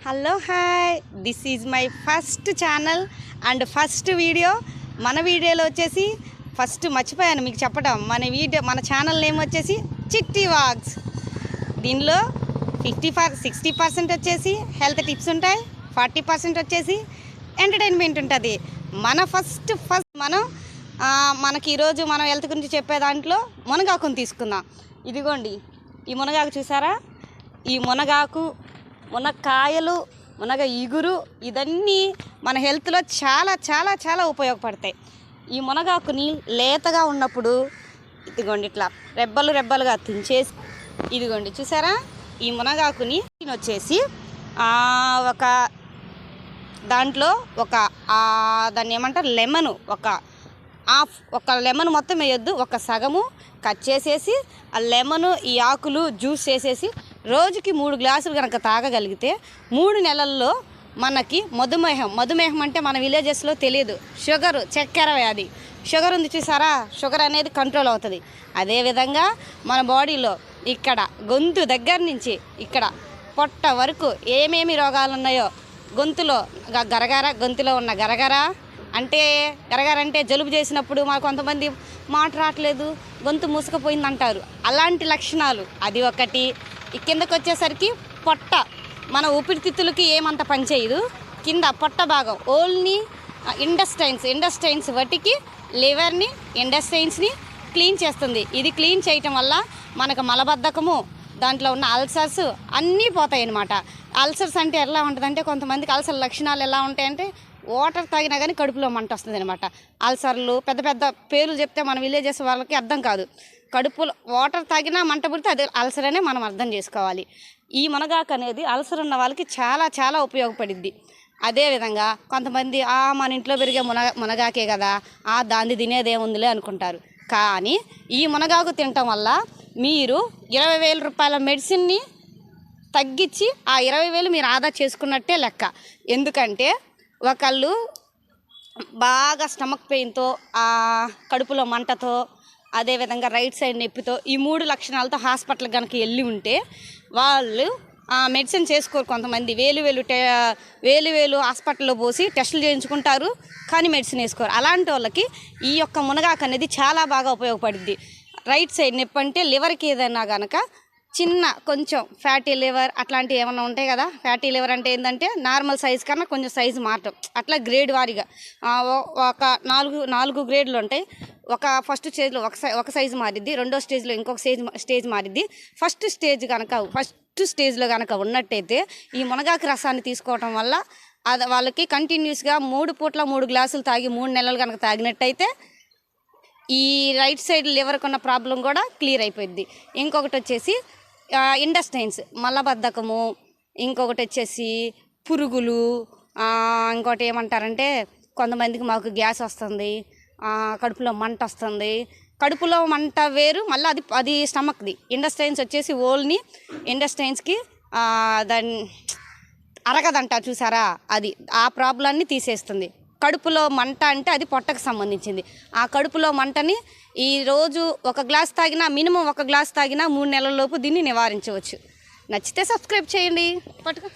Hello hi, this is my first channel and first video. మన వీడియోలో వచ్చేసి first మర్చిపోయాను మీకు చెప్పడం, మన ఛానల్ నేమ్ వచ్చేసి చిట్టి వ్లాగ్స్. దీనిలో 60% వచ్చేసి హెల్త్ టిప్స్ ఉంటాయి, 40% వచ్చేసి ఎంటర్టైన్మెంట్ ఉంటుంది. మనకి ఈరోజు మనం హెల్త్ గురించి చెప్పే దాంట్లో మునగాకుని తీసుకుందాం. ఇదిగోండి, ఈ మునగాకు చూసారా? ఈ మునక్కాయలు, మునగ ఇగురు, ఇదన్నీ మన హెల్త్లో చాలా చాలా చాలా ఉపయోగపడతాయి. ఈ మునగాకుని లేతగా ఉన్నప్పుడు ఇదిగోండి ఇట్లా రెబ్బలుగా తుంచేసి, ఇదిగోండి చూసారా? ఈ మునగాకుని వచ్చేసి ఒక దాంట్లో దాన్ని ఏమంటారు, లెమను ఒక లెమన్ మొత్తం వేయొద్దు, ఒక సగము కట్ చేసేసి ఆ లెమను ఈ ఆకులు జ్యూస్ చేసేసి రోజుకి 3 గ్లాసులు కనుక తాగగలిగితే 3 నెలల్లో మనకి మధుమేహం అంటే మన విలేజెస్లో తెలియదు, చక్కెర వ్యాధి, షుగర్ ఉంది చూసారా? షుగర్ అనేది కంట్రోల్ అవుతుంది. అదేవిధంగా మన బాడీలో ఇక్కడ గొంతు దగ్గర నుంచి ఇక్కడ పొట్ట వరకు ఏమేమి రోగాలు ఉన్నాయో, గొంతులో గొంతులో ఉన్న గరగర అంటే జలుబు చేసినప్పుడు కొంతమంది మాట రావట్లేదు, గొంతు మూసుకుపోయింది అంటారు. అలాంటి లక్షణాలు అది ఒకటి. కిందకు వచ్చేసరికి పొట్ట, మన ఊపిరితిత్తులకి ఏమంత పనిచేయదు, కింద పొట్ట భాగం ఓన్లీ ఇండస్టైన్స్ వాటికి లివర్ని, ఇండస్టైన్స్ని క్లీన్ చేస్తుంది. ఇది క్లీన్ చేయటం వల్ల మనకు మలబద్ధకము, దాంట్లో ఉన్న అల్సర్స్ అన్నీ పోతాయి అన్నమాట. అల్సర్స్ అంటే ఎలా ఉంటుందంటే, కొంతమందికి అల్సర్ లక్షణాలు ఎలా ఉంటాయంటే వాటర్ తాగినా కానీ కడుపులో మంట వస్తుంది అనమాట. అల్సర్లు పెద్ద పెద్ద పేర్లు చెప్తే మన విలేజెస్ వాళ్ళకి అర్థం కాదు. కడుపులో వాటర్ తాగినా మంట పుడితే అది అల్సర్ అనే మనం అర్థం చేసుకోవాలి. ఈ మునగాకు అనేది అల్సర్ ఉన్న వాళ్ళకి చాలా చాలా ఉపయోగపడిద్ది. అదేవిధంగా కొంతమంది మన ఇంట్లో పెరిగే మునగాకే కదా, దాన్ని తినేదేముందిలే అనుకుంటారు. కానీ ఈ మునగాకు తినటం వల్ల మీరు 20,000 రూపాయల మెడిసిన్ని తగ్గించి ఆ 20,000 మీరు ఆదా చేసుకున్నట్టే లెక్క. ఎందుకంటే ఒకళ్ళు బాగా స్టమక్ పెయిన్తో, కడుపులో మంటతో, అదేవిధంగా రైట్ సైడ్ నొప్పితో, ఈ 3 లక్షణాలతో హాస్పిటల్కి కనుక వెళ్ళి ఉంటే వాళ్ళు మెడిసిన్ చేసుకోరు. కొంతమంది వేలు హాస్పిటల్లో పోసి టెస్టులు చేయించుకుంటారు, కానీ మెడిసిన్ వేసుకోరు. అలాంటి వాళ్ళకి ఈ యొక్క మునగాకు అనేది చాలా బాగా ఉపయోగపడుద్ది. రైట్ సైడ్ నొప్పి అంటే లివర్కి ఏదైనా కనుక కొంచెం ఫ్యాటీ లివర్ అట్లాంటివి ఏమైనా ఉంటాయి కదా. ఫ్యాటీ లివర్ అంటే ఏంటంటే నార్మల్ సైజు కన్నా కొంచెం సైజు మారటం, అట్లా గ్రేడ్ వారీగా ఒక 4 గ్రేడ్లు ఉంటాయి. ఫస్ట్ స్టేజ్లో ఒక సైజు మారిద్ది, రెండో స్టేజ్లో ఇంకొక స్టేజ్ మారిద్ది. ఫస్ట్ స్టేజ్లో కనుక ఉన్నట్టయితే ఈ మునగాకు రసాన్ని తీసుకోవటం వల్ల వాళ్ళకి కంటిన్యూస్గా 3 పూట్ల 3 గ్లాసులు తాగి 3 నెలలు కనుక తాగినట్టయితే ఈ రైట్ సైడ్ లివర్కి ఉన్న ప్రాబ్లం కూడా క్లియర్ అయిపోయింది. ఇంకొకటి వచ్చేసి ఇండస్టైన్స్, మలబద్ధకము, ఇంకొకటి వచ్చేసి పురుగులు, ఇంకోటి ఏమంటారంటే కొంతమందికి మాకు గ్యాస్ వస్తుంది, కడుపులో మంట వస్తుంది. కడుపులో మంట వేరు, మళ్ళీ అది స్టమక్ది. ఇండస్టైన్స్ వచ్చేసి ఓల్ని ఇండస్టైన్స్కి దాన్ని అరగదంట చూసారా, అది ఆ ప్రాబ్లాన్ని తీసేస్తుంది. కడుపులో మంట అంటే అది పొట్టకు సంబంధించింది. ఆ కడుపులో మంటని ఈరోజు మినిమం ఒక గ్లాస్ తాగినా 3 నెలల లోపు దీన్ని నివారించవచ్చు. నచ్చితే సబ్స్క్రైబ్ చేయండి. పట్టుకో.